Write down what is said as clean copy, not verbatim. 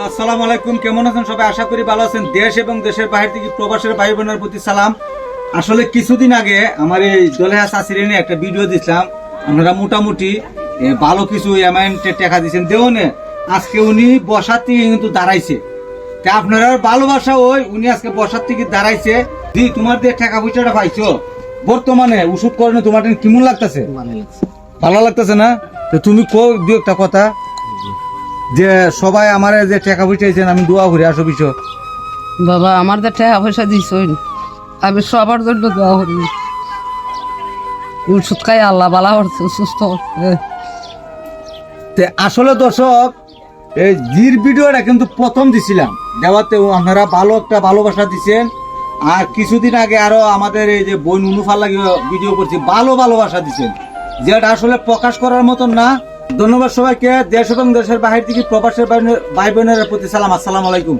আসসালামু আলাইকুম, কেমন আছেন সবাই? আশা করি ভালো আছেন। দেশ এবং দেশের বাইরে থেকে প্রবাসের ভাই বোনের প্রতি সালাম। আসলে কিছুদিন আগে আমার এই দলেহা চাষির নিয়ে একটা ভিডিও দিছিলাম। আপনারা মোটামুটি ভালো কিছু অ্যামাউন্টের টাকা দিচ্ছেন দেওনে। আজকে উনি বসার থেকে কিন্তু দাঁড়াইছে। তা আপনারা ভালোবাসা ওই উনি আজকে বসার থেকে দাঁড়াইছে। দি তোমার দিয়ে টাকা পয়সাটা পাইছো বর্তমানে ওষুধ করেন, তোমার কেমন লাগতেছে? ভালো লাগতেছে না? তো তুমি কো দু একটা কথা যে সবাই আমার যে টাকা পয়সাইছেন আমি দোয়া করি আসো বিষয়। বাবা আমার তো টাকা পয়সা দিছই, আমি সবার জন্য দোয়া করি। ওষুধ খাই আল্লাহ বালা করছে, সুস্থ করছে। আসলে দর্শক এই জির ভিডিওটা কিন্তু প্রথম দিছিলাম, দেওয়াতে আপনারা ভালো একটা ভালোবাসা দিচ্ছেন। আর কিছুদিন আগে আরো আমাদের এই যে বই নুনুফার লাগে ভিডিও করছি, ভালোবাসা দিচ্ছেন, যেটা আসলে প্রকাশ করার মতন না। ধন্যবাদ সবাইকে। দেশ এবং দেশের বাহির থেকে প্রবাসের ভাই বোনের প্রতি সালাম। আসসালামু আলাইকুম।